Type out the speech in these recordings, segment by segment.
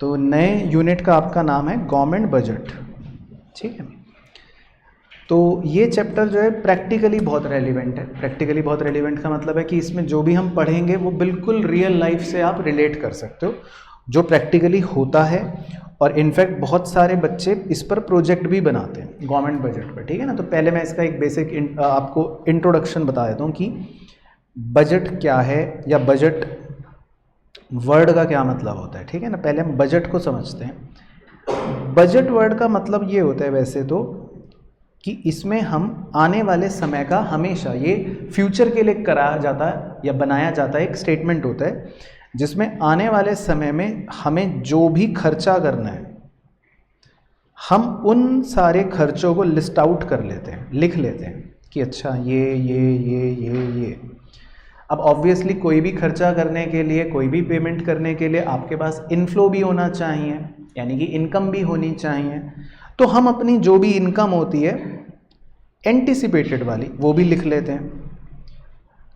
तो नए यूनिट का आपका नाम है गवर्नमेंट बजट, ठीक है। तो ये चैप्टर जो है प्रैक्टिकली बहुत रेलिवेंट है। प्रैक्टिकली बहुत रेलिवेंट का मतलब है कि इसमें जो भी हम पढ़ेंगे वो बिल्कुल रियल लाइफ से आप रिलेट कर सकते हो, जो प्रैक्टिकली होता है। और इनफैक्ट बहुत सारे बच्चे इस पर प्रोजेक्ट भी बनाते हैं गवर्नमेंट बजट पर, ठीक है ना। तो पहले मैं इसका एक बेसिक आपको इंट्रोडक्शन बता देता हूँ कि बजट क्या है या बजट वर्ड का क्या मतलब होता है, ठीक है ना। पहले हम बजट को समझते हैं। बजट वर्ड का मतलब ये होता है वैसे तो कि इसमें हम आने वाले समय का, हमेशा ये फ्यूचर के लिए कराया जाता है या बनाया जाता है, एक स्टेटमेंट होता है जिसमें आने वाले समय में हमें जो भी खर्चा करना है हम उन सारे खर्चों को लिस्ट आउट कर लेते हैं, लिख लेते हैं कि अच्छा ये। अब ऑब्वियसली कोई भी खर्चा करने के लिए, कोई भी पेमेंट करने के लिए आपके पास इनफ्लो भी होना चाहिए, यानी कि इनकम भी होनी चाहिए। तो हम अपनी जो भी इनकम होती है एंटिसिपेटेड वाली वो भी लिख लेते हैं,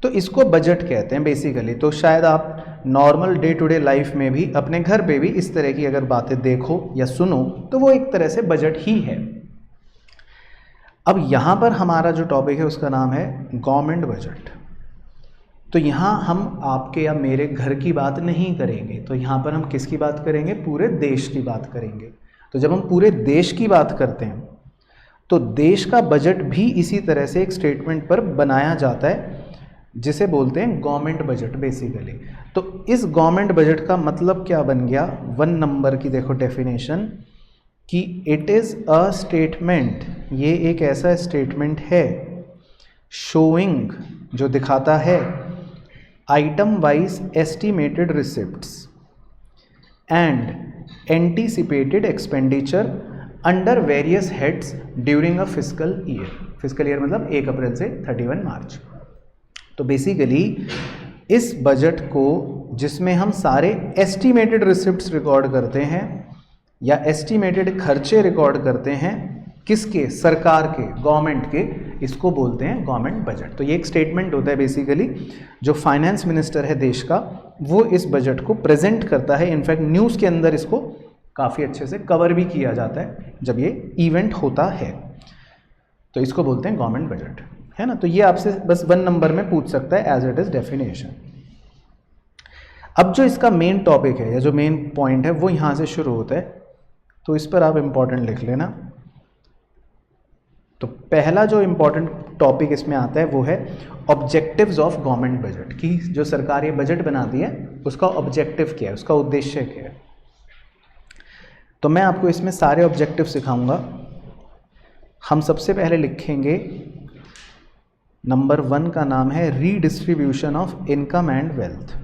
तो इसको बजट कहते हैं बेसिकली। तो शायद आप normal day to day life में भी अपने घर पे भी इस तरह की अगर बातें देखो या सुनो तो वो एक तरह से बजट ही है। अब यहाँ पर हमारा जो टॉपिक है उसका नाम है गवर्नमेंट बजट। तो यहाँ हम आपके या मेरे घर की बात नहीं करेंगे, तो यहाँ पर हम किसकी बात करेंगे, पूरे देश की बात करेंगे। तो जब हम पूरे देश की बात करते हैं तो देश का बजट भी इसी तरह से एक स्टेटमेंट पर बनाया जाता है जिसे बोलते हैं गवर्नमेंट बजट बेसिकली। तो इस गवर्नमेंट बजट का मतलब क्या बन गया, 1 नंबर की देखो डेफिनेशन कि इट इज़ अ स्टेटमेंट, ये एक ऐसा स्टेटमेंट है शोइंग, जो दिखाता है item wise estimated receipts and anticipated expenditure under various heads during a fiscal year. Fiscal year मतलब 1 अप्रैल से 31 मार्च। तो बेसिकली इस बजट को, जिसमें हम सारे एस्टिमेटेड रिसिप्ट्स रिकॉर्ड करते हैं या एस्टिमेटेड खर्चे रिकॉर्ड करते हैं, किसके, सरकार के, गवर्नमेंट के, इसको बोलते हैं गवर्नमेंट बजट। तो ये एक स्टेटमेंट होता है बेसिकली, जो फाइनेंस मिनिस्टर है देश का, वो इस बजट को प्रेजेंट करता है। इनफैक्ट न्यूज़ के अंदर इसको काफ़ी अच्छे से कवर भी किया जाता है जब ये इवेंट होता है। तो इसको बोलते हैं गवर्नमेंट बजट, है ना। तो ये आपसे बस 1 नंबर में पूछ सकता है एज इट इज़ डेफिनेशन। अब जो इसका मेन टॉपिक है या जो मेन पॉइंट है वो यहाँ से शुरू होता है, तो इस पर आप इम्पॉर्टेंट लिख लेना। तो पहला जो इम्पॉर्टेंट टॉपिक इसमें आता है वो है ऑब्जेक्टिव्स ऑफ गवर्नमेंट बजट, कि जो सरकार ये बजट बनाती है उसका ऑब्जेक्टिव क्या है, उसका उद्देश्य क्या है। तो मैं आपको इसमें सारे ऑब्जेक्टिव सिखाऊंगा। हम सबसे पहले लिखेंगे नंबर 1 का नाम है redistribution of income and wealth.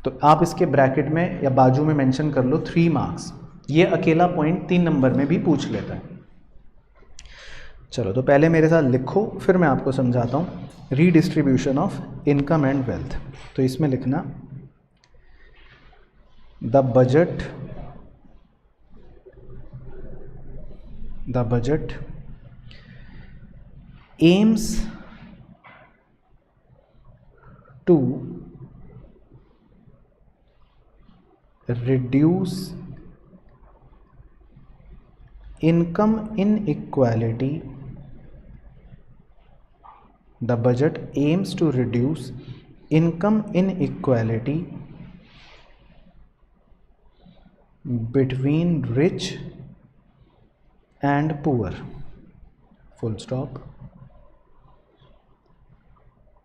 तो आप इसके ब्रैकेट में या बाजू में मेंशन कर लो 3 मार्क्स। ये अकेला पॉइंट 3 नंबर में भी पूछ लेता है। चलो तो पहले मेरे साथ लिखो, फिर मैं आपको समझाता हूँ। Redistribution of income and wealth, तो इसमें लिखना the budget aims to reduce income inequality. The budget aims to reduce income inequality between rich and poor. Full stop.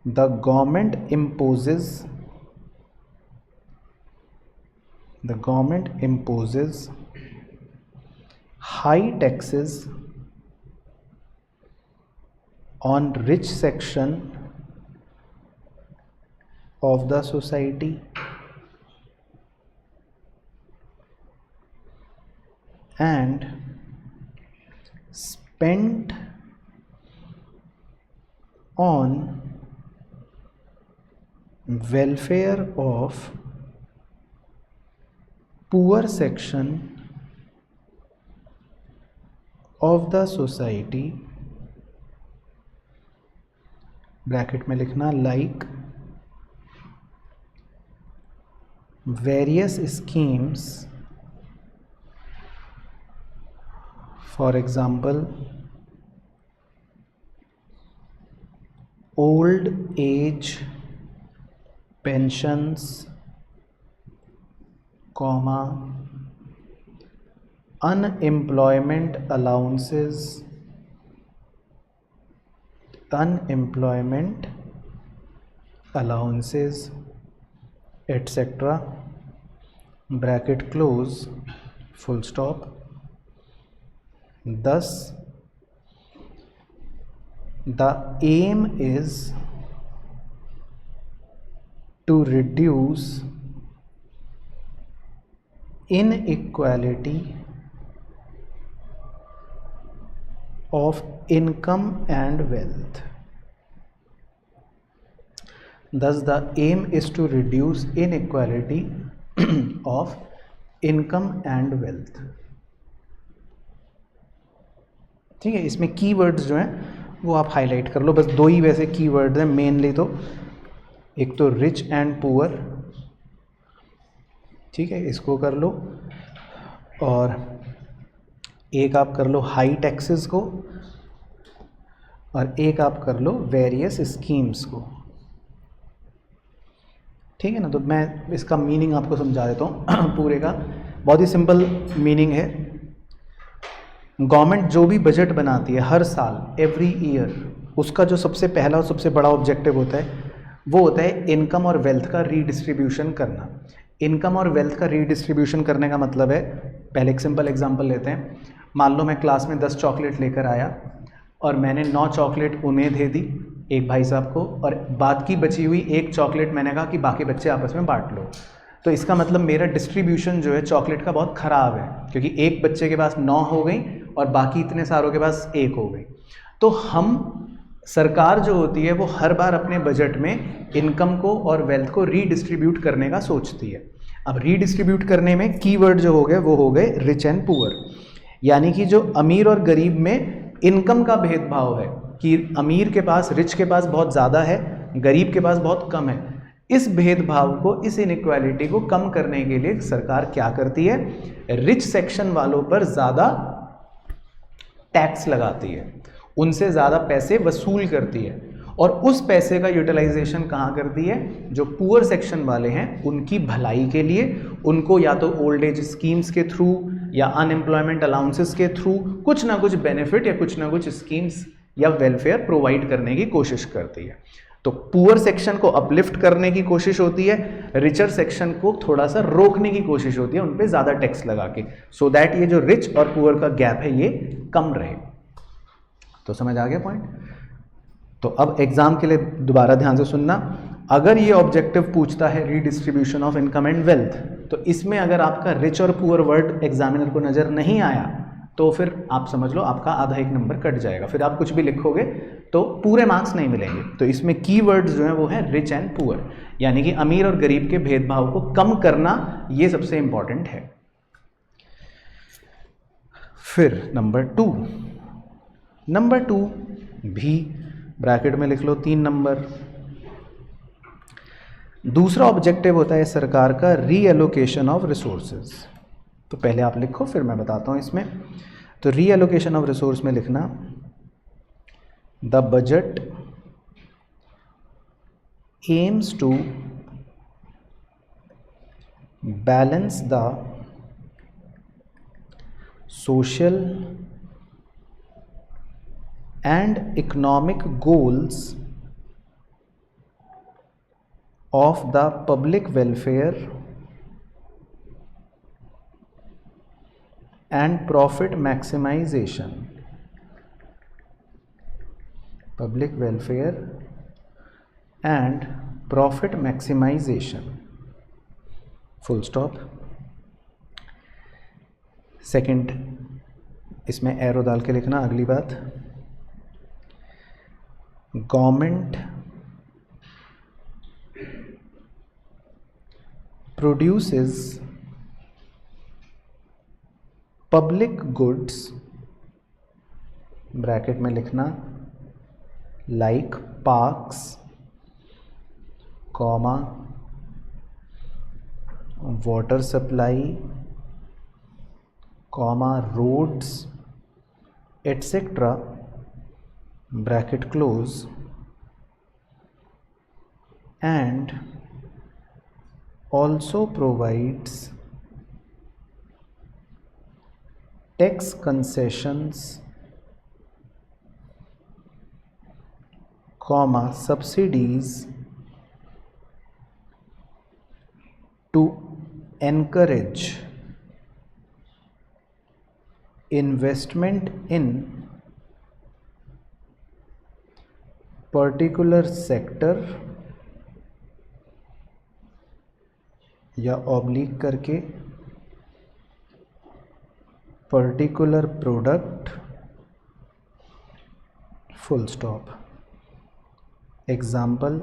The government imposes high taxes on rich section of the society and spent on welfare of poor section of the society, bracket में लिखना like various schemes for example old age pensions comma unemployment allowances etc. bracket close full stop. Thus the aim is to reduce inequality of income and wealth. Thus the aim is to reduce inequality of income and wealth. ठीक है, इसमें keywords जो हैं वो आप highlight कर लो, बस दो ही वैसे कीवर्ड्स हैं मेनली, तो एक तो रिच एंड पुअर, ठीक है, इसको कर लो, और एक आप कर लो हाई टैक्सेस को, और एक आप कर लो वेरियस स्कीम्स को। ठीक है ना, तो मैं इसका मीनिंग आपको समझा देता हूँ पूरे का। बहुत ही सिंपल मीनिंग है। गवर्नमेंट जो भी बजट बनाती है हर साल, एवरी ईयर, उसका जो सबसे पहला और सबसे बड़ा ऑब्जेक्टिव होता है वो होता है इनकम और वेल्थ का रीडिस्ट्रीब्यूशन करना। इनकम और वेल्थ का रीडिस्ट्रीब्यूशन करने का मतलब है, पहले एक सिंपल एग्जांपल लेते हैं। मान लो मैं क्लास में 10 चॉकलेट लेकर आया और मैंने 9 चॉकलेट उन्हें दे दी, एक भाई साहब को, और बाद की बची हुई एक चॉकलेट मैंने कहा कि बाकी बच्चे आपस में बांट लो। तो इसका मतलब मेरा डिस्ट्रीब्यूशन जो है चॉकलेट का बहुत ख़राब है, क्योंकि एक बच्चे के पास 9 हो गई और बाकी इतने सारों के पास 1 हो गई। तो सरकार जो होती है वो हर बार अपने बजट में इनकम को और वेल्थ को रीडिस्ट्रीब्यूट करने का सोचती है। अब रीडिस्ट्रीब्यूट करने में कीवर्ड जो हो गए वो हो गए रिच एंड पुअर, यानी कि जो अमीर और गरीब में इनकम का भेदभाव है कि अमीर के पास, रिच के पास बहुत ज़्यादा है, गरीब के पास बहुत कम है। इस भेदभाव को, इस इनइक्वालिटी को कम करने के लिए सरकार क्या करती है, रिच सेक्शन वालों पर ज़्यादा टैक्स लगाती है, उनसे ज़्यादा पैसे वसूल करती है, और उस पैसे का यूटिलाइजेशन कहाँ करती है, जो पुअर सेक्शन वाले हैं उनकी भलाई के लिए, उनको या तो ओल्ड एज स्कीम्स के थ्रू या अनएम्प्लॉयमेंट अलाउंसेस के थ्रू कुछ ना कुछ बेनिफिट या कुछ ना कुछ स्कीम्स या वेलफेयर प्रोवाइड करने की कोशिश करती है। तो पुअर सेक्शन को अपलिफ्ट करने की कोशिश होती है, रिचर सेक्शन को थोड़ा सा रोकने की कोशिश होती है उन पे ज़्यादा टैक्स लगा के, सो दैट ये जो रिच और पुअर का गैप है ये कम रहे। तो समझ आ गया पॉइंट। तो अब एग्जाम के लिए दोबारा ध्यान से सुनना, अगर ये ऑब्जेक्टिव पूछता है redistribution of income and wealth, तो इसमें अगर आपका रिच और पुअर वर्ड एग्जामिनर को नज़र नहीं आया तो फिर आप समझ लो आपका आधा एक नंबर कट जाएगा, फिर आप कुछ भी लिखोगे तो पूरे मार्क्स नहीं मिलेंगे। तो इसमें कीवर्ड्स जो हैं वो है रिच एंड पुअर, यानी कि अमीर और गरीब के भेदभाव को कम करना, ये सबसे इंपॉर्टेंट है। फिर नंबर टू भी ब्रैकेट में लिख लो 3 नंबर। दूसरा ऑब्जेक्टिव होता है सरकार का रीएलोकेशन ऑफ रिसोर्सेज। तो पहले आप लिखो फिर मैं बताता हूँ इसमें। तो रीएलोकेशन ऑफ रिसोर्स में लिखना, the budget aims to balance the social and economic goals of the public welfare and profit maximization. Public welfare and profit maximization. Full stop. Second, इसमें एरो डाल के लिखना अगली बात, government produces public goods, bracket में लिखना, like parks, comma, water supply, comma, roads, etc. bracket close, and also provides tax concessions, subsidies to encourage investment in particular sector या oblique करके particular product, full stop. Example,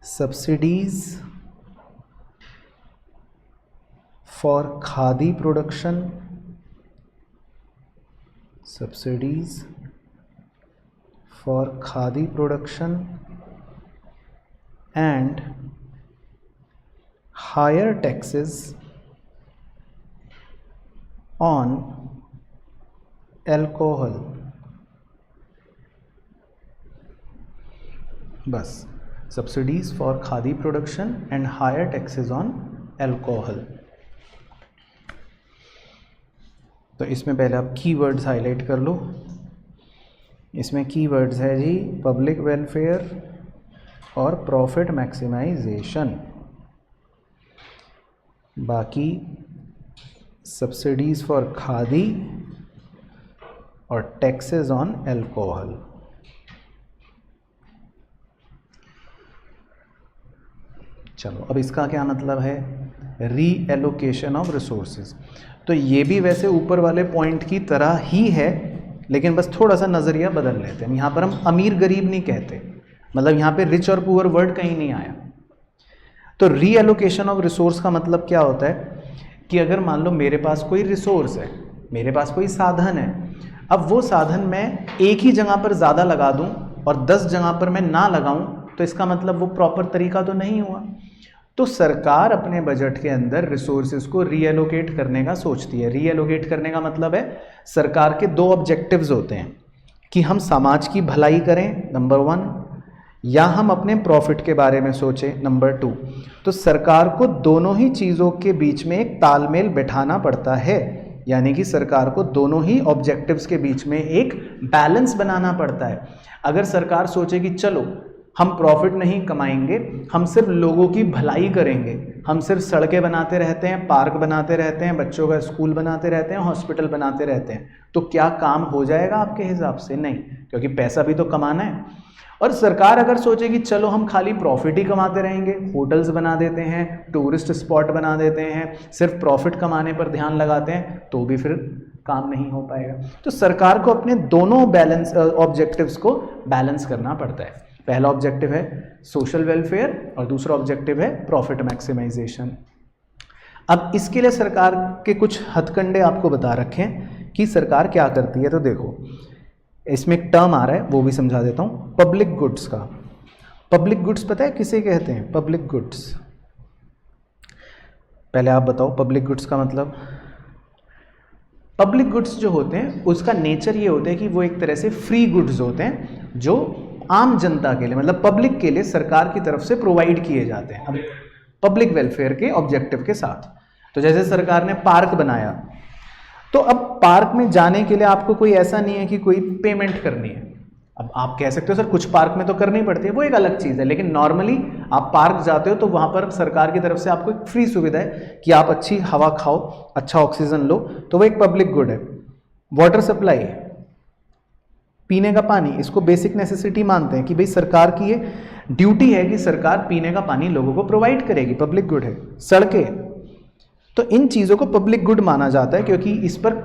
subsidies for khadi production, subsidies for khadi production and higher taxes on alcohol. बस, subsidies for khadi production and higher taxes on alcohol. तो इसमें पहले आप keywords highlight कर लो. इसमें keywords है जी पब्लिक वेलफेयर और profit maximisation. बाकी सब्सिडीज फॉर खादी और टैक्सेस ऑन अल्कोहल. चलो, अब इसका क्या मतलब है? Reallocation of resources. तो ये भी वैसे ऊपर वाले पॉइंट की तरह ही है, लेकिन बस थोड़ा सा नज़रिया बदल लेते हैं. यहाँ पर हम अमीर गरीब नहीं कहते, मतलब यहाँ पे रिच और पुअर वर्ड कहीं नहीं आया. तो रीएलोकेशन ऑफ रिसोर्स का मतलब क्या होता है कि अगर मान लो मेरे पास कोई रिसोर्स है, मेरे पास कोई साधन है, अब वो साधन मैं एक ही जगह पर ज़्यादा लगा दूं और 10 जगह पर मैं ना लगाऊं, तो इसका मतलब वो प्रॉपर तरीका तो नहीं हुआ. तो सरकार अपने बजट के अंदर रिसोर्सेज को रीएलोकेट करने का सोचती है. रीएलोकेट करने का मतलब है सरकार के 2 ऑब्जेक्टिव्स होते हैं कि हम समाज की भलाई करें, नंबर 1, या हम अपने प्रॉफिट के बारे में सोचें, नंबर 2. तो सरकार को दोनों ही चीज़ों के बीच में एक तालमेल बिठाना पड़ता है, यानी कि सरकार को दोनों ही ऑब्जेक्टिव्स के बीच में एक बैलेंस बनाना पड़ता है. अगर सरकार सोचे कि चलो हम प्रॉफिट नहीं कमाएंगे, हम सिर्फ लोगों की भलाई करेंगे, हम सिर्फ सड़कें बनाते रहते हैं, पार्क बनाते रहते हैं, बच्चों का स्कूल बनाते रहते हैं, हॉस्पिटल बनाते रहते हैं, तो क्या काम हो जाएगा आपके हिसाब से? नहीं, क्योंकि पैसा भी तो कमाना है. और सरकार अगर सोचे कि चलो हम खाली प्रॉफिट ही कमाते रहेंगे, होटल्स बना देते हैं, टूरिस्ट स्पॉट बना देते हैं, सिर्फ प्रॉफिट कमाने पर ध्यान लगाते हैं, तो भी फिर काम नहीं हो पाएगा. तो सरकार को अपने दोनों बैलेंस ऑब्जेक्टिव्स को बैलेंस करना पड़ता है. पहला ऑब्जेक्टिव है सोशल वेलफेयर और दूसरा ऑब्जेक्टिव है प्रॉफिट मैक्सिमाइजेशन. अब इसके लिए सरकार के कुछ हथकंडे आपको बता रखे हैं कि सरकार क्या करती है. तो देखो, इसमें एक टर्म आ रहा है, वो भी समझा देता हूँ, पब्लिक गुड्स का. पब्लिक गुड्स पता है किसे कहते हैं? पब्लिक गुड्स, पहले आप बताओ पब्लिक गुड्स का मतलब. पब्लिक गुड्स जो होते हैं उसका नेचर ये होता है कि वो एक तरह से फ्री गुड्स होते हैं जो आम जनता के लिए, मतलब पब्लिक के लिए सरकार की तरफ से प्रोवाइड किए जाते हैं पब्लिक वेलफेयर के ऑब्जेक्टिव के साथ. तो जैसे सरकार ने पार्क बनाया, तो अब पार्क में जाने के लिए आपको कोई ऐसा नहीं है कि कोई पेमेंट करनी है. अब आप कह सकते हो सर कुछ पार्क में तो करनी पड़ती है, वो एक अलग चीज़ है, लेकिन नॉर्मली आप पार्क जाते हो तो वहाँ पर सरकार की तरफ से आपको एक फ्री सुविधा है कि आप अच्छी हवा खाओ, अच्छा ऑक्सीजन लो, तो वो एक पब्लिक गुड है. वाटर सप्लाई, पीने का पानी, इसको बेसिक नेसेसिटी मानते हैं कि भाई सरकार की ये ड्यूटी है कि सरकार पीने का पानी लोगों को प्रोवाइड करेगी, पब्लिक गुड है. सड़कें, तो इन चीज़ों को पब्लिक गुड माना जाता है क्योंकि इस पर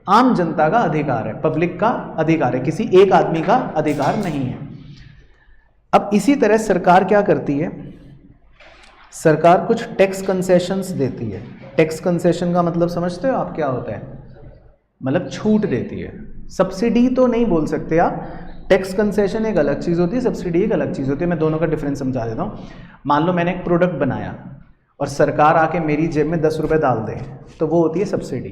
आम जनता का अधिकार है, पब्लिक का अधिकार है, किसी एक आदमी का अधिकार नहीं है. अब इसी तरह सरकार क्या करती है, सरकार कुछ टैक्स कंसेशंस देती है. टैक्स कंसेशन का मतलब समझते हो आप क्या होता है? मतलब छूट देती है. सब्सिडी तो नहीं बोल सकते आप, टैक्स कंसेशन एक अलग चीज़ होती है, सब्सिडी एक अलग चीज़ होती है. मैं दोनों का डिफरेंस समझा देता हूँ. मान लो मैंने एक प्रोडक्ट बनाया और सरकार आके मेरी जेब में 10 रुपये डाल दे, तो वो होती है सब्सिडी.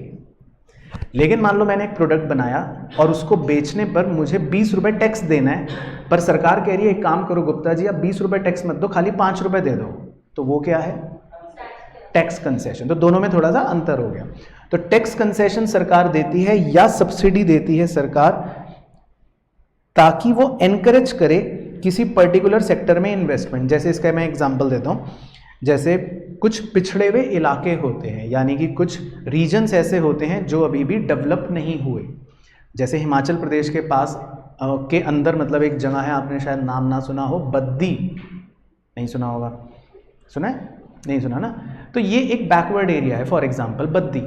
लेकिन मान लो मैंने एक प्रोडक्ट बनाया और उसको बेचने पर मुझे 20 रुपये टैक्स देना है, पर सरकार कह रही है एक काम करो गुप्ता जी, आप 20 रुपये टैक्स मत दो, खाली 5 रुपये दे दो, तो वो क्या है? Tax concession. तो दोनों में थोड़ा सा अंतर हो गया। तो टैक्स कंसेशन सरकार देती है या सब्सिडी देती है सरकार, ताकि वो एनकरेज करे किसी पर्टिकुलर सेक्टर में इन्वेस्टमेंट। जैसे इसका मैं एग्जांपल देता हूँ, जैसे कुछ पिछड़े हुए इलाके होते हैं, यानी कि कुछ रीजन्स ऐसे होते हैं जो अभी भी डेवलप नहीं हुए। जैसे हिमाचल प्रदेश के पास के अंदर मतलब एक जगह है, आपने शायद नाम ना सुना हो, बद्दी, नहीं सुना होगा, सुना है? नहीं सुना ना? तो ये एक बैकवर्ड एरिया है, फॉर एग्जांपल बद्दी।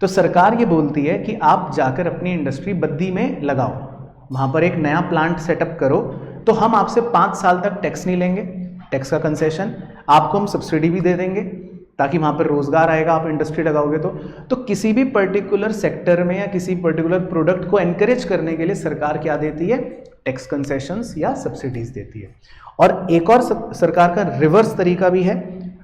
तो सरकार ये बोलती है कि आप जाकर अपनी इंडस्ट्री बद्दी में लगाओ, वहाँ पर एक नया प्लांट सेटअप करो, तो हम आपसे 5 साल तक टैक्स नहीं लेंगे, टैक्स का कंसेशन, आपको हम सब्सिडी भी दे देंगे ताकि वहाँ पर रोजगार आएगा, आप इंडस्ट्री लगाओगे तो किसी भी पर्टिकुलर सेक्टर में या किसी पर्टिकुलर प्रोडक्ट को एनकरेज करने के लिए सरकार क्या देती है? टैक्स कंसेशंस या सब्सिडीज देती है। और एक और सरकार का रिवर्स तरीका भी है,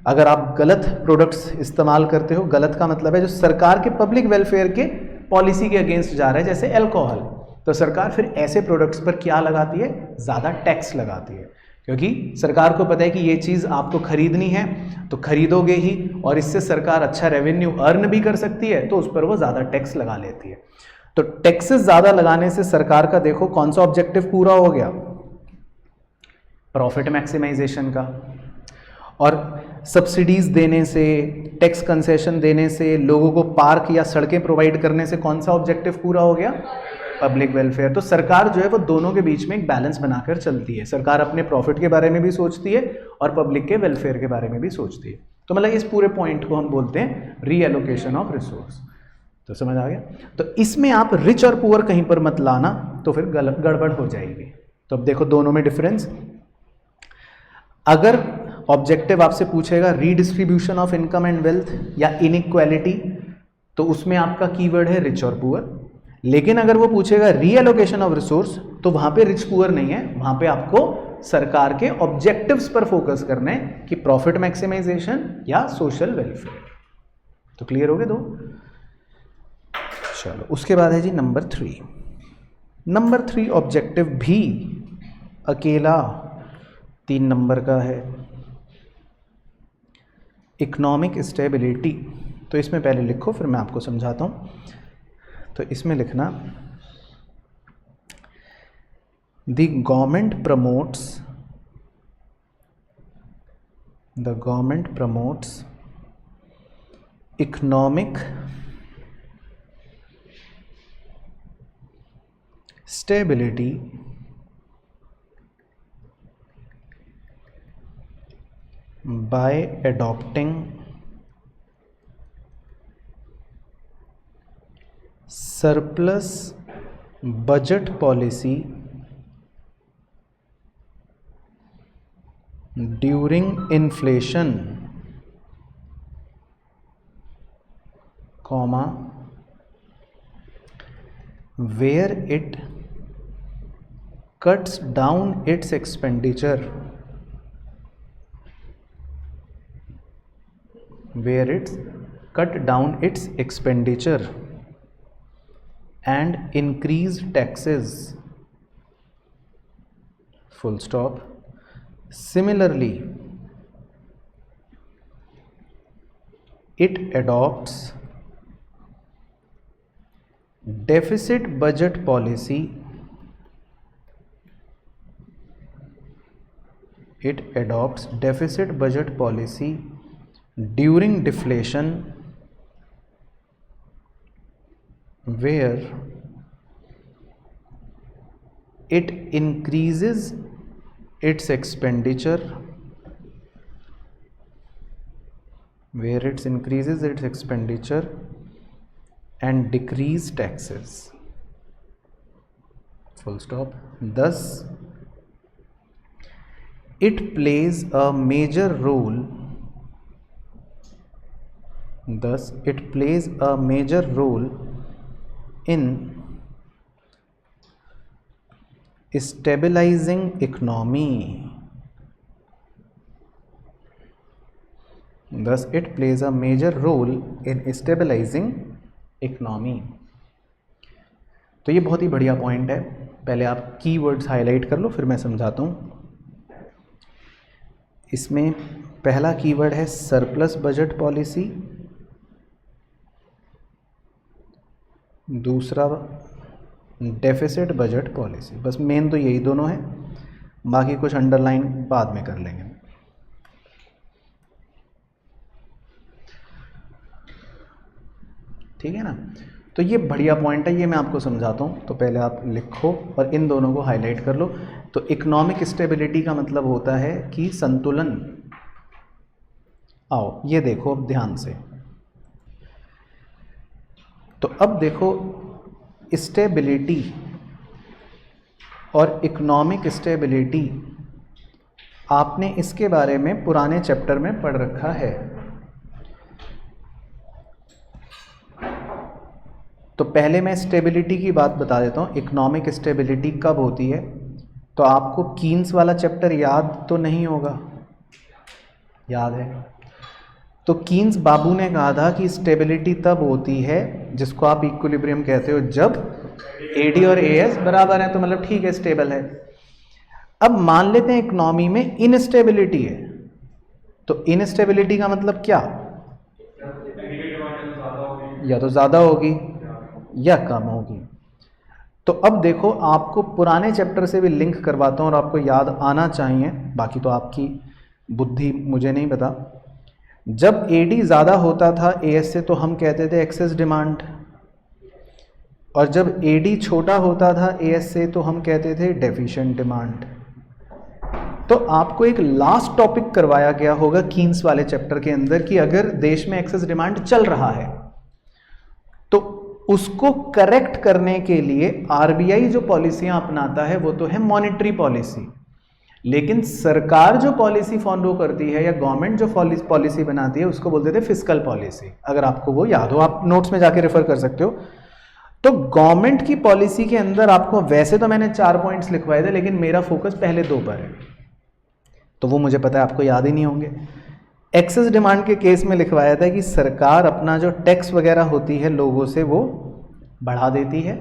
अगर आप गलत प्रोडक्ट्स इस्तेमाल करते हो, गलत का मतलब है जो सरकार के पब्लिक वेलफेयर के पॉलिसी के अगेंस्ट जा रहा है, जैसे अल्कोहल, तो सरकार फिर ऐसे प्रोडक्ट्स पर क्या लगाती है? ज़्यादा टैक्स लगाती है, क्योंकि सरकार को पता है कि ये चीज़ आपको खरीदनी है तो खरीदोगे ही, और इससे सरकार अच्छा रेवेन्यू अर्न भी कर सकती है, तो उस पर वो ज़्यादा टैक्स लगा लेती है। तो टैक्सेस ज़्यादा लगाने से सरकार का देखो कौन सा ऑब्जेक्टिव पूरा हो गया? प्रॉफिट मैक्सिमाइजेशन का। और सब्सिडीज देने से, टैक्स कंसेशन देने से, लोगों को पार्क या सड़कें प्रोवाइड करने से कौन सा ऑब्जेक्टिव पूरा हो गया? Public welfare. तो सरकार जो है वो दोनों के बीच में एक बैलेंस बनाकर चलती है। सरकार अपने प्रॉफिट के बारे में भी सोचती है और पब्लिक के वेलफेयर के बारे में भी सोचती है। तो मतलब इस पूरे पॉइंट को हम बोलते हैं रीएलोकेशन ऑफ रिसोर्स। तो समझ आ गया? तो इसमें आप रिच और पुअर कहीं पर मत लाना, तो फिर गड़बड़ हो जाएगी। तो अब देखो दोनों में डिफरेंस। अगर ऑब्जेक्टिव आपसे पूछेगा redistribution of income and wealth या इनइक्वालिटी, तो उसमें आपका कीवर्ड है रिच और पुअर। लेकिन अगर वो पूछेगा रीएलोकेशन ऑफ रिसोर्स, तो वहां पे रिच पुअर नहीं है, वहां पे आपको सरकार के ऑब्जेक्टिव्स पर फोकस करना है कि प्रॉफिट मैक्सिमाइजेशन या सोशल वेलफेयर। तो क्लियर हो गए दो? चलो उसके बाद है जी नंबर 3। नंबर 3 ऑब्जेक्टिव भी अकेला 3 नंबर का है, इकोनॉमिक स्टेबिलिटी। तो इसमें पहले लिखो फिर मैं आपको समझाता हूँ। तो इसमें लिखना, the government promotes economic stability by adopting surplus budget policy during inflation, where it cuts down its expenditure, and increase taxes, full stop. Similarly, it adopts deficit budget policy during deflation, where it increases its expenditure and decrease taxes, full stop. Thus it plays a major role in stabilizing economy. तो ये बहुत ही बढ़िया point है। पहले आप keywords highlight कर लो, फिर मैं समझाता हूँ। इसमें पहला कीवर्ड है सरप्लस बजट पॉलिसी, दूसरा डेफिसिट बजट पॉलिसी। बस मेन तो यही दोनों है, बाकी कुछ अंडरलाइन बाद में कर लेंगे। ठीक है ना। तो ये बढ़िया पॉइंट है, ये मैं आपको समझाता हूँ। तो पहले आप लिखो और इन दोनों को हाईलाइट कर लो। तो इकोनॉमिक स्टेबिलिटी का मतलब होता है कि संतुलन। आओ ये देखो अब ध्यान से। तो अब देखो स्टेबिलिटी और इकोनॉमिक स्टेबिलिटी आपने इसके बारे में पुराने चैप्टर में पढ़ रखा है। तो पहले मैं स्टेबिलिटी की बात बता देता हूँ। इकोनॉमिक स्टेबिलिटी कब होती है? तो आपको कीन्स वाला चैप्टर याद तो नहीं होगा, याद है? तो कीन्स बाबू ने कहा था कि स्टेबिलिटी तब होती है जिसको आप इक्विलिब्रियम कहते हो, जब AD और AS बराबर है, तो मतलब ठीक है, स्टेबल है। अब मान लेते हैं इकोनॉमी में इनस्टेबिलिटी है, तो इनस्टेबिलिटी का मतलब क्या? या तो ज़्यादा होगी या कम होगी। तो अब देखो, आपको पुराने चैप्टर से भी लिंक करवाता हूँ और आपको याद आना चाहिए, बाकी तो आपकी बुद्धि मुझे नहीं पता। जब AD ज़्यादा होता था AS से तो हम कहते थे एक्सेस डिमांड, और जब AD छोटा होता था AS से तो हम कहते थे डेफिशिएंट डिमांड। तो आपको एक लास्ट टॉपिक करवाया गया होगा कीन्स वाले चैप्टर के अंदर कि अगर देश में एक्सेस डिमांड चल रहा है तो उसको करेक्ट करने के लिए RBI जो पॉलिसियां अपनाता है वो तो है मॉनेटरी पॉलिसी, लेकिन सरकार जो पॉलिसी फॉलो करती है या गवर्नमेंट जो पॉलिसी बनाती है उसको बोलते थे फिस्कल पॉलिसी। अगर आपको वो याद हो, आप नोट्स में जाके रेफर कर सकते हो। तो गवर्नमेंट की पॉलिसी के अंदर आपको, वैसे तो मैंने 4 पॉइंट्स लिखवाए थे, लेकिन मेरा फोकस पहले 2 पर है, तो वो मुझे पता है आपको याद ही नहीं होंगे। एक्सेस डिमांड के केस में लिखवाया था कि सरकार अपना जो टैक्स वगैरह होती है लोगों से वो बढ़ा देती है,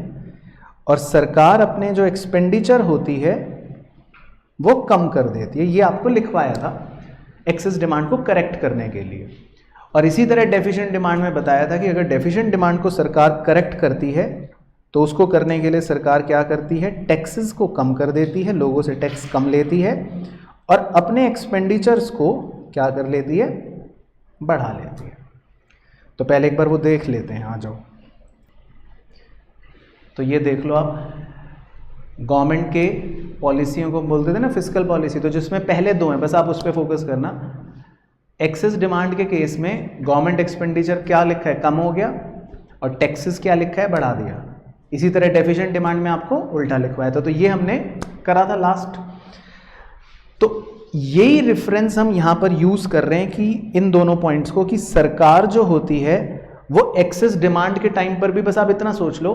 और सरकार अपने जो एक्सपेंडिचर होती है वो कम कर देती है। ये आपको लिखवाया था एक्सेस डिमांड को करेक्ट करने के लिए। और इसी तरह डेफिशिएंट डिमांड में बताया था कि अगर डेफिशिएंट डिमांड को सरकार करेक्ट करती है तो उसको करने के लिए सरकार क्या करती है? टैक्सेस को कम कर देती है, लोगों से टैक्स कम लेती है, और अपने एक्सपेंडिचर्स को क्या कर लेती है? बढ़ा लेती है। तो पहले एक बार वो देख लेते हैं, आ जाओ। तो ये देख लो आप, गवर्नमेंट के पॉलिसियों को बोलते थे ना फिस्कल पॉलिसी, तो जिसमें पहले 2 हैं, बस आप उस पर फोकस करना। एक्सेस डिमांड के केस में गवर्नमेंट एक्सपेंडिचर क्या लिखा है? कम हो गया, और टैक्सेस क्या लिखा है? बढ़ा दिया। इसी तरह डेफिशिएंट डिमांड में आपको उल्टा लिखवाया था। तो ये हमने करा था लास्ट। तो यही रेफरेंस हम यहाँ पर यूज कर रहे हैं कि इन दोनों पॉइंट्स को, कि सरकार जो होती है वो एक्सेस डिमांड के टाइम पर भी, बस आप इतना सोच लो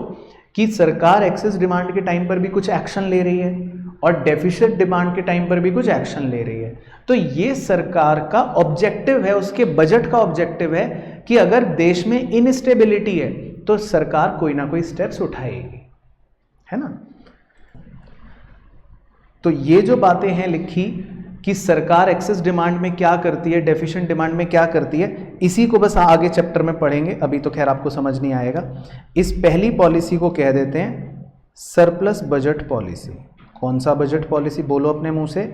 कि सरकार एक्सेस डिमांड के टाइम पर भी कुछ एक्शन ले रही है और डेफिसिट डिमांड के टाइम पर भी कुछ एक्शन ले रही है। तो ये सरकार का ऑब्जेक्टिव है, उसके बजट का ऑब्जेक्टिव है कि अगर देश में इनस्टेबिलिटी है तो सरकार कोई ना कोई स्टेप्स उठाएगी, है ना। तो ये जो बातें हैं लिखी कि सरकार एक्सेस डिमांड में क्या करती है, डेफिशिएंट डिमांड में क्या करती है, इसी को बस आगे चैप्टर में पढ़ेंगे, अभी तो खैर आपको समझ नहीं आएगा। इस पहली पॉलिसी को कह देते हैं सरप्लस बजट पॉलिसी। कौन सा बजट पॉलिसी? बोलो अपने मुंह से।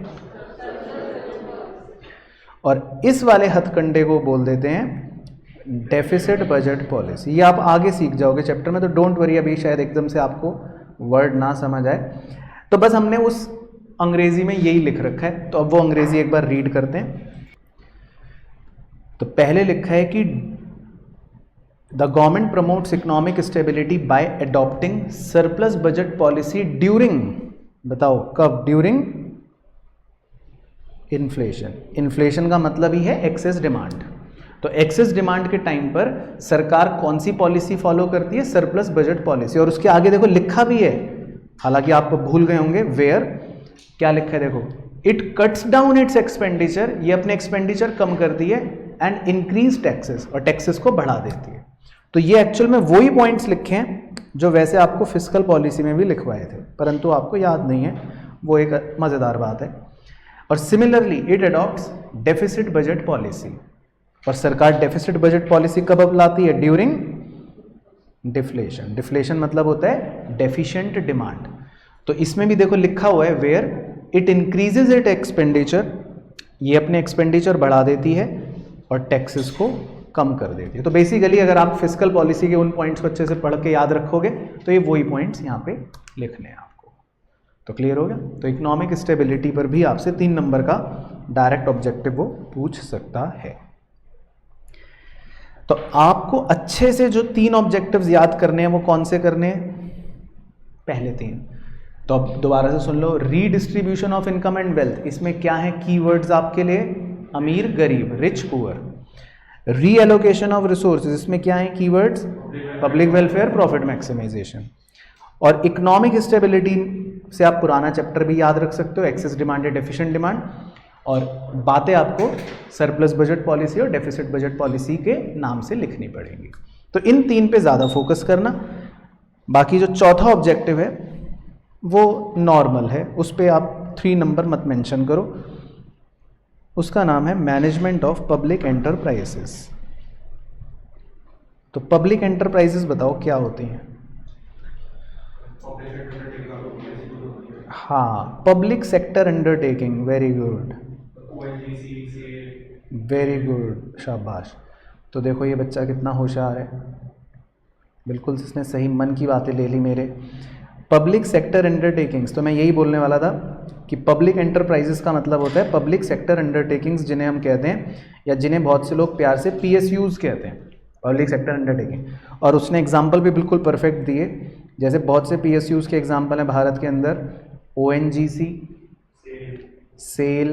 और इस वाले हथकंडे को बोल देते हैं डेफिसिट बजट पॉलिसी। ये आप आगे सीख जाओगे चैप्टर में, तो डोंट वरी, अभी शायद एकदम से आपको वर्ड ना समझ आए। तो बस हमने उस अंग्रेजी में यही लिख रखा है, तो अब वो अंग्रेजी एक बार रीड करते हैं। तो पहले लिखा है कि the government promotes economic stability by adopting surplus budget policy during, बताओ कब? During inflation. इन्फ्लेशन का मतलब ही है एक्सेस डिमांड। तो एक्सेस डिमांड के टाइम पर सरकार कौन सी पॉलिसी फॉलो करती है? Surplus budget policy. और उसके आगे देखो लिखा भी है, हालांकि आप भूल गए होंगे, वेयर क्या लिखा है देखो, it cuts down it's expenditure, ये अपने एक्सपेंडिचर कम करती है, एंड इंक्रीज टैक्सेस, और टैक्सेस को बढ़ा देती है। तो ये एक्चुअल में वही पॉइंट्स लिखे हैं जो वैसे आपको फिस्कल पॉलिसी में भी लिखवाए थे, परंतु आपको याद नहीं है, वो एक मज़ेदार बात है। और similarly it adopts deficit budget policy, और सरकार डेफिसिट बजट पॉलिसी कब अपनाती है? During deflation. डिफ्लेशन मतलब होता है डेफिशिएंट डिमांड। तो इसमें भी देखो लिखा हुआ है where it increases it expenditure, ये अपने एक्सपेंडिचर बढ़ा देती है और टैक्सेस को कम कर देती है। तो बेसिकली अगर आप फिस्कल पॉलिसी के उन पॉइंट्स को अच्छे से पढ़ के याद रखोगे तो ये वही पॉइंट्स यहाँ पे लिखने हैं आपको। तो क्लियर हो गया? तो इकोनॉमिक स्टेबिलिटी पर भी आपसे 3 नंबर का डायरेक्ट ऑब्जेक्टिव वो पूछ सकता है। तो आपको अच्छे से जो 3 ऑब्जेक्टिव्स याद करने हैं वो कौन से करने हैं? पहले 3। तो अब दोबारा से सुन लो, redistribution of income and wealth, इसमें क्या है कीवर्ड्स आपके लिए? अमीर गरीब, rich poor. Reallocation of resources, इसमें क्या है keywords? Public welfare, profit maximisation. और इकोनॉमिक स्टेबिलिटी से आप पुराना चैप्टर भी याद रख सकते हो, एक्सेस डिमांड या डेफिशिएंट डिमांड, और बातें आपको सरप्लस बजट पॉलिसी और डेफिसिट बजट पॉलिसी के नाम से लिखनी पड़ेंगी। तो इन 3 पे ज़्यादा फोकस करना। बाकी जो चौथा ऑब्जेक्टिव है वो नॉर्मल है, उस पर आप 3 नंबर मत मेंशन करो। उसका नाम है मैनेजमेंट ऑफ पब्लिक एंटरप्राइजेस। तो पब्लिक एंटरप्राइजेस बताओ क्या होती हैं? हाँ, public sector undertaking, very good, very good, शाबाश। तो देखो ये बच्चा कितना होशियार है, बिल्कुल इसने सही मन की बातें ले ली मेरे। पब्लिक सेक्टर अंडरटेकिंग्स, तो मैं यही बोलने वाला था कि पब्लिक एंटरप्राइजेस का मतलब होता है पब्लिक सेक्टर अंडरटेकिंग्स, जिन्हें हम कहते हैं या जिन्हें बहुत से लोग प्यार से PSUs कहते हैं, पब्लिक सेक्टर अंडरटेकिंग। और उसने एग्जाम्पल भी बिल्कुल परफेक्ट दिए, जैसे बहुत से PSUs के एग्जाम्पल हैं भारत के अंदर, ONGC, सेल,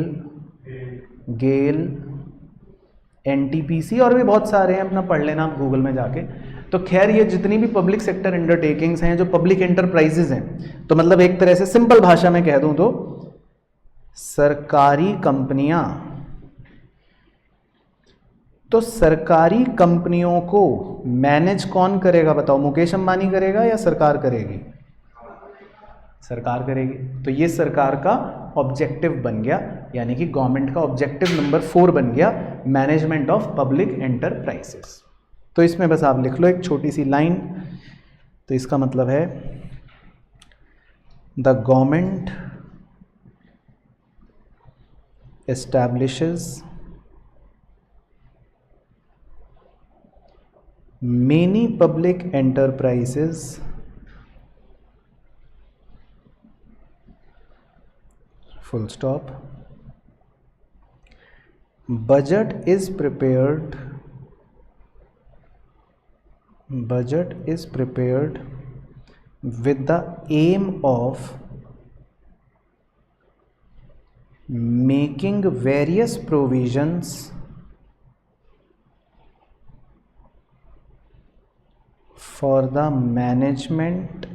गेल, NTPC और भी बहुत सारे हैं, अपना पढ़ लेना आप गूगल में जाके। तो खैर ये जितनी भी पब्लिक सेक्टर अंडरटेकिंग्स हैं, जो पब्लिक एंटरप्राइजेज हैं, तो मतलब एक तरह से सिंपल भाषा में कह दूं तो सरकारी कंपनियां। तो सरकारी कंपनियों को मैनेज कौन करेगा बताओ? मुकेश अंबानी करेगा या सरकार करेगी? सरकार करेगी। तो ये सरकार का ऑब्जेक्टिव बन गया, यानी कि गवर्नमेंट का ऑब्जेक्टिव नंबर 4 बन गया, मैनेजमेंट ऑफ पब्लिक एंटरप्राइजेस। तो इसमें बस आप लिख लो एक छोटी सी लाइन, तो इसका मतलब है the government establishes many public enterprises full stop. Budget is prepared with the aim of making various provisions for the management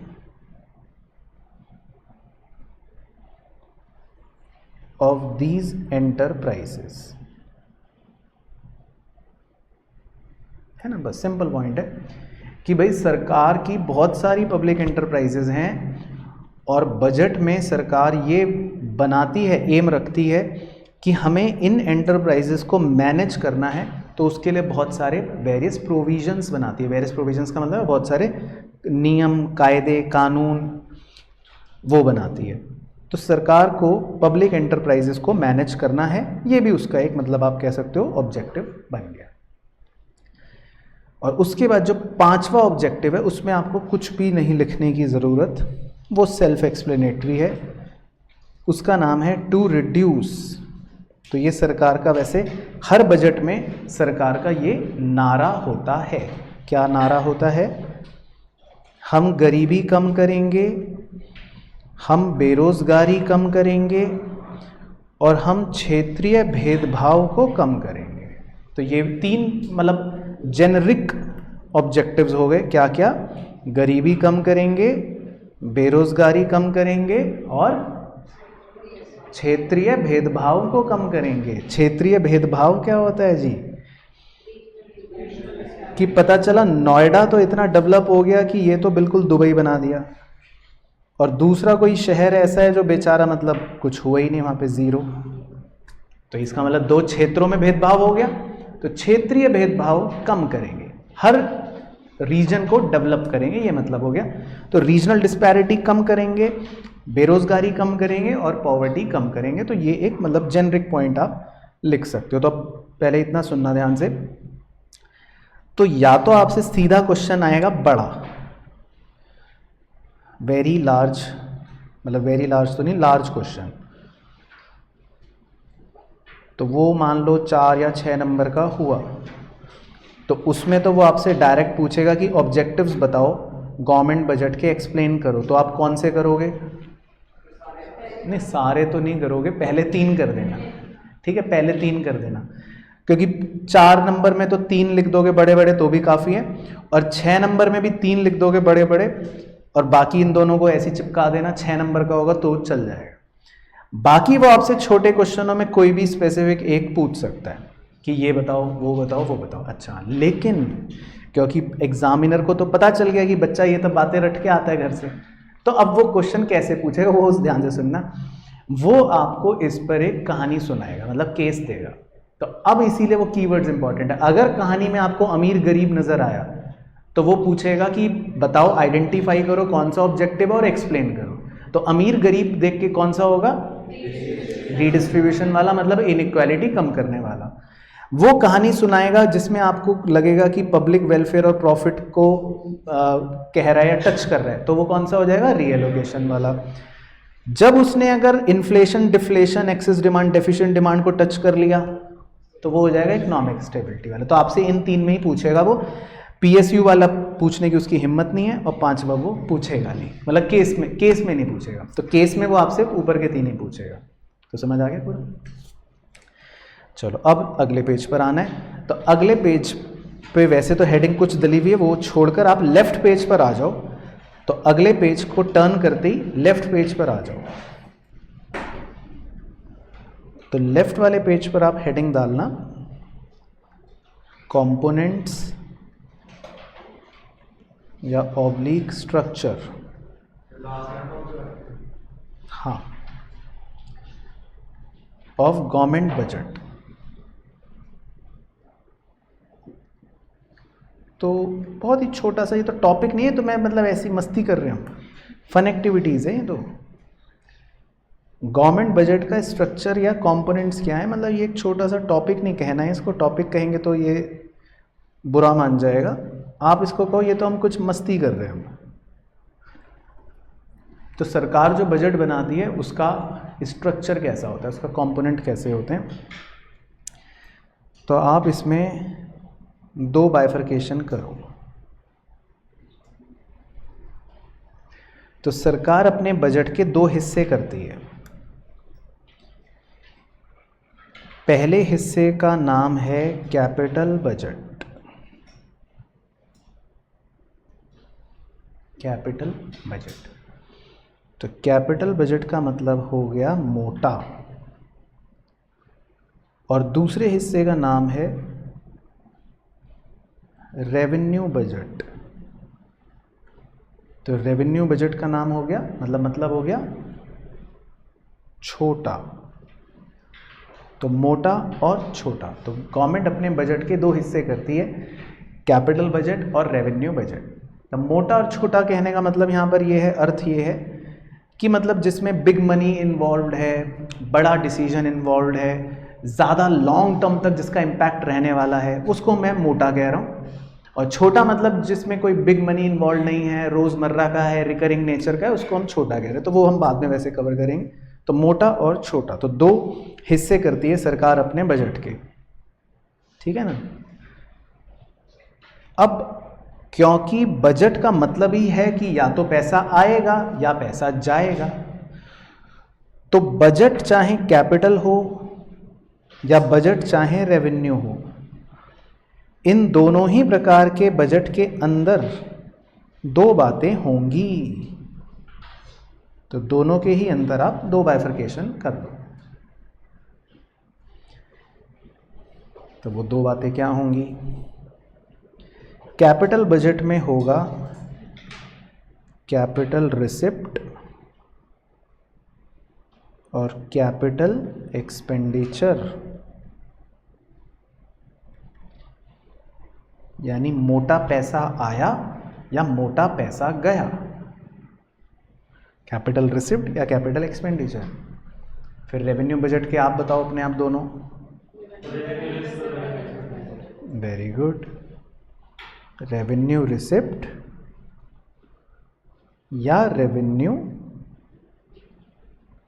of these enterprises, है ना। बस सिंपल पॉइंट है कि भाई सरकार की बहुत सारी पब्लिक एंटरप्राइजेज हैं और बजट में सरकार ये बनाती है, एम रखती है कि हमें इन एंटरप्राइजेज को मैनेज करना है, तो उसके लिए बहुत सारे वेरियस प्रोविजंस बनाती है। वेरियस प्रोविजंस का मतलब है बहुत सारे नियम, कायदे, कानून वो बनाती है। तो सरकार को पब्लिक एंटरप्राइजेस को मैनेज करना है, ये भी उसका एक मतलब आप कह सकते हो ऑब्जेक्टिव बन गया। और उसके बाद जो 5वां ऑब्जेक्टिव है उसमें आपको कुछ भी नहीं लिखने की ज़रूरत, वो सेल्फ एक्सप्लेनेटरी है। उसका नाम है टू रिड्यूस। तो ये सरकार का, वैसे हर बजट में सरकार का ये नारा होता है। क्या नारा होता है? हम गरीबी कम करेंगे, हम बेरोज़गारी कम करेंगे और हम क्षेत्रीय भेदभाव को कम करेंगे। तो ये 3 मतलब जेनरिक ऑब्जेक्टिव्स हो गए। क्या क्या? गरीबी कम करेंगे, बेरोज़गारी कम करेंगे और क्षेत्रीय भेदभाव को कम करेंगे। क्षेत्रीय भेदभाव क्या होता है जी? कि पता चला नोएडा तो इतना डेवलप हो गया कि ये तो बिल्कुल दुबई बना दिया, और दूसरा कोई शहर ऐसा है जो बेचारा मतलब कुछ हुआ ही नहीं, वहाँ पे ज़ीरो। तो इसका मतलब दो क्षेत्रों में भेदभाव हो गया, तो क्षेत्रीय भेदभाव कम करेंगे, हर रीजन को डेवलप करेंगे, ये मतलब हो गया। तो रीजनल डिस्पैरिटी कम करेंगे, बेरोजगारी कम करेंगे और पॉवर्टी कम करेंगे। तो ये एक मतलब जेनरिक पॉइंट आप लिख सकते हो। तो अब पहले इतना सुनना ध्यान से। तो या तो आपसे सीधा क्वेश्चन आएगा बड़ा, वेरी लार्ज, मतलब वेरी लार्ज तो नहीं, लार्ज क्वेश्चन, तो वो मान लो 4 या 6 नंबर का हुआ, तो उसमें तो वो आपसे डायरेक्ट पूछेगा कि ऑब्जेक्टिव्स बताओ गवर्नमेंट बजट के, एक्सप्लेन करो। तो आप कौन से करोगे? नहीं, सारे तो नहीं करोगे, पहले 3 कर देना, ठीक है, पहले 3 कर देना, क्योंकि 4 नंबर में तो 3 लिख दोगे बड़े बड़े तो भी काफ़ी है, और 6 नंबर में भी 3 लिख दोगे बड़े बड़े, और बाकी इन दोनों को ऐसे चिपका देना, 6 नंबर का होगा तो चल जाएगा। बाकी वो आपसे छोटे क्वेश्चनों में कोई भी स्पेसिफिक एक पूछ सकता है कि ये बताओ, वो बताओ, वो बताओ। अच्छा, लेकिन क्योंकि एग्जामिनर को तो पता चल गया कि बच्चा ये तो बातें रट के आता है घर से, तो अब वो क्वेश्चन कैसे पूछेगा वो उस ध्यान से सुनना। वो आपको इस पर एक कहानी सुनाएगा, मतलब केस देगा। तो अब इसीलिए वो कीवर्ड्स इंपॉर्टेंट है। अगर कहानी में आपको अमीर गरीब नजर आया तो वो पूछेगा कि बताओ, आइडेंटिफाई करो कौन सा ऑब्जेक्टिव है और एक्सप्लेन करो। तो अमीर गरीब देख के कौन सा होगा? रीडिस्ट्रीब्यूशन वाला, मतलब इनइक्वालिटी कम करने वाला। वो कहानी सुनाएगा जिसमें आपको लगेगा कि पब्लिक वेलफेयर और प्रॉफिट को कह रहा है या टच कर रहा है, तो वो कौन सा हो जाएगा? रीएलोकेशन वाला। जब उसने अगर inflation, deflation, excess demand, deficient demand को टच कर लिया तो वो हो जाएगा इकोनॉमिक स्टेबिलिटी वाला। तो आपसे इन 3 में ही पूछेगा वो। पीएसयू वाला पूछने की उसकी हिम्मत नहीं है, और 5वां वो पूछेगा नहीं, मतलब केस में नहीं पूछेगा। तो केस में वो आपसे ऊपर के 3 ही पूछेगा। तो समझ आ गया पूरा? चलो अब अगले पेज पर आना है। तो अगले पेज पे वैसे तो हेडिंग कुछ दली हुई है, वो छोड़कर आप लेफ्ट पेज पर आ जाओ। तो अगले पेज को टर्न करते ही लेफ्ट पेज पर आ जाओ। तो लेफ्ट वाले पेज पर आप हेडिंग डालना कंपोनेंट्स या ऑब्लिक स्ट्रक्चर। हाँ, ऑफ गवर्नमेंट बजट। तो बहुत ही छोटा सा, ये तो टॉपिक नहीं है, तो मैं मतलब ऐसी मस्ती कर रहा हूँ, फन एक्टिविटीज़ है ये। तो गवर्नमेंट बजट का स्ट्रक्चर या कंपोनेंट्स क्या है, मतलब ये एक छोटा सा टॉपिक नहीं कहना है इसको। टॉपिक कहेंगे तो ये बुरा मान जाएगा। आप इसको कहो ये तो हम कुछ मस्ती कर रहे हैं। तो सरकार जो बजट बनाती है उसका स्ट्रक्चर कैसा होता है, उसका कंपोनेंट कैसे होते हैं। तो आप इसमें 2 बाइफर्केशन करो। तो सरकार अपने बजट के 2 हिस्से करती है। पहले हिस्से का नाम है कैपिटल बजट। कैपिटल बजट, तो कैपिटल बजट का मतलब हो गया मोटा, और दूसरे हिस्से का नाम है रेवेन्यू बजट। तो रेवेन्यू बजट का नाम हो गया, मतलब हो गया छोटा। तो मोटा और छोटा। तो गवर्नमेंट अपने बजट के 2 हिस्से करती है, कैपिटल बजट और रेवेन्यू बजट। तो मोटा और छोटा कहने का मतलब यहाँ पर ये है, अर्थ ये है कि मतलब जिसमें बिग मनी इन्वॉल्व्ड है, बड़ा डिसीजन इन्वॉल्व्ड है, ज़्यादा लॉन्ग टर्म तक जिसका इम्पैक्ट रहने वाला है, उसको मैं मोटा कह रहा हूँ। और छोटा मतलब जिसमें कोई बिग मनी इन्वॉल्व नहीं है, रोज़मर्रा का है, रिकरिंग नेचर का है, उसको हम छोटा कह रहे हैं। तो वो हम बाद में वैसे कवर करेंगे। तो मोटा और छोटा, तो 2 हिस्से करती है सरकार अपने बजट के, ठीक है ना। अब क्योंकि बजट का मतलब ही है कि या तो पैसा आएगा या पैसा जाएगा, तो बजट चाहे कैपिटल हो या बजट चाहे रेवेन्यू हो, इन दोनों ही प्रकार के बजट के अंदर 2 बातें होंगी। तो दोनों के ही अंदर आप 2 बाइफर्केशन कर दो। तो वो 2 बातें क्या होंगी? कैपिटल बजट में होगा कैपिटल रिसिप्ट और कैपिटल एक्सपेंडिचर, यानी मोटा पैसा आया या मोटा पैसा गया, कैपिटल रिसिप्ट या कैपिटल एक्सपेंडिचर। फिर रेवेन्यू बजट के आप बताओ अपने आप दोनों। वेरी गुड, रेवेन्यू रिसिप्ट या रेवेन्यू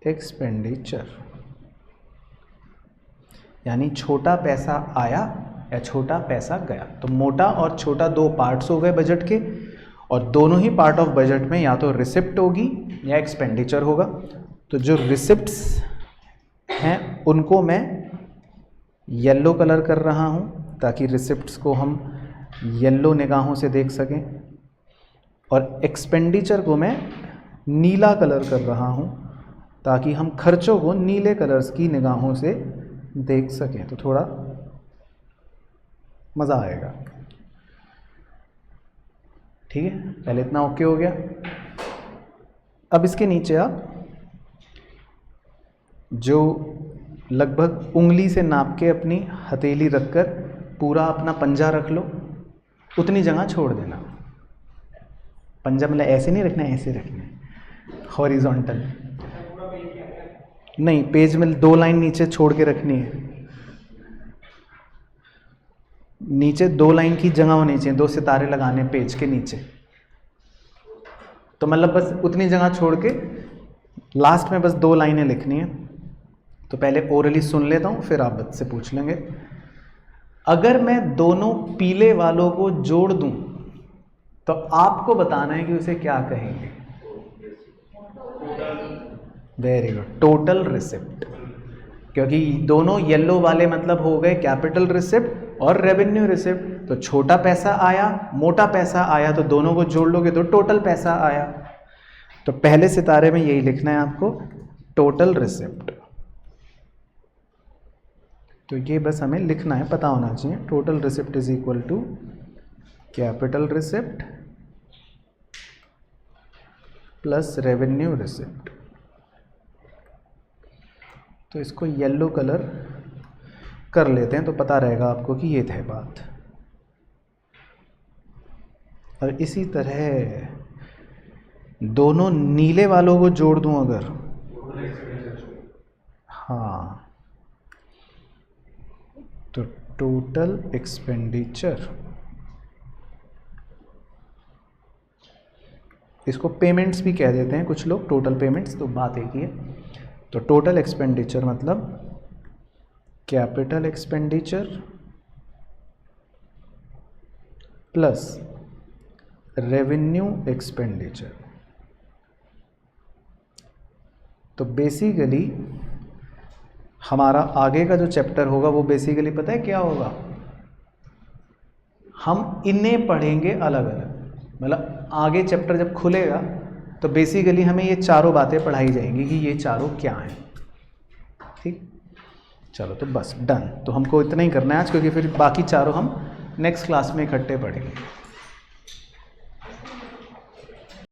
एक्सपेंडिचर, यानी छोटा पैसा आया या छोटा पैसा गया। तो मोटा और छोटा दो पार्ट्स हो गए बजट के, और दोनों ही पार्ट ऑफ बजट में या तो रिसिप्ट होगी या एक्सपेंडिचर होगा। तो जो रिसिप्ट्स हैं उनको मैं येलो कलर कर रहा हूँ ताकि रिसिप्ट्स को हम येलो निगाहों से देख सकें, और एक्सपेंडिचर को मैं नीला कलर कर रहा हूँ ताकि हम खर्चों को नीले कलर्स की निगाहों से देख सकें, तो थोड़ा मज़ा आएगा। ठीक है, पहले इतना ओके हो गया। अब इसके नीचे आप जो लगभग उंगली से नाप के अपनी हथेली रखकर पूरा अपना पंजा रख लो, उतनी जगह छोड़ देना। पंजा मतलब ऐसे नहीं रखना है, ऐसे रखना है हॉरिजॉन्टल नहीं, पेज में 2 लाइन नीचे छोड़ के रखनी है। नीचे 2 लाइन की जगह होनी चाहिए, 2 सितारे लगाने पेज के नीचे। तो मतलब बस उतनी जगह छोड़ के लास्ट में बस 2 लाइनें लिखनी है। तो पहले ओरली सुन लेता हूँ, फिर आप से पूछ लेंगे। अगर मैं दोनों पीले वालों को जोड़ दूं तो आपको बताना है कि उसे क्या कहेंगे। वेरी गुड, टोटल रिसिप्ट, क्योंकि दोनों येलो वाले मतलब हो गए कैपिटल रिसिप्ट और रेवेन्यू रिसिप्ट। तो छोटा पैसा आया, मोटा पैसा आया, तो दोनों को जोड़ लोगे तो टोटल पैसा आया। तो पहले सितारे में यही लिखना है आपको, टोटल रिसिप्ट। तो ये बस हमें लिखना है, पता होना चाहिए। Total receipt is equal to capital receipt plus revenue receipt. तो इसको येलो कलर कर लेते हैं तो पता रहेगा आपको कि ये है बात। और इसी तरह दोनों नीले वालों को जोड़ दूं अगर, हाँ, तो टोटल एक्सपेंडिचर, इसको पेमेंट्स भी कह देते हैं कुछ लोग, टोटल पेमेंट्स, तो बात एक ही है। तो टोटल एक्सपेंडिचर मतलब capital expenditure plus revenue expenditure. तो बेसिकली हमारा आगे का जो चैप्टर होगा वो बेसिकली पता है क्या होगा, हम इन्हें पढ़ेंगे अलग अलग। मतलब आगे चैप्टर जब खुलेगा तो बेसिकली हमें ये चारों बातें पढ़ाई जाएंगी कि ये चारों क्या हैं। ठीक, चलो तो बस डन। तो हमको इतना ही करना है आज, क्योंकि फिर बाकी चारों हम नेक्स्ट क्लास में इकट्ठे पढ़ेंगे।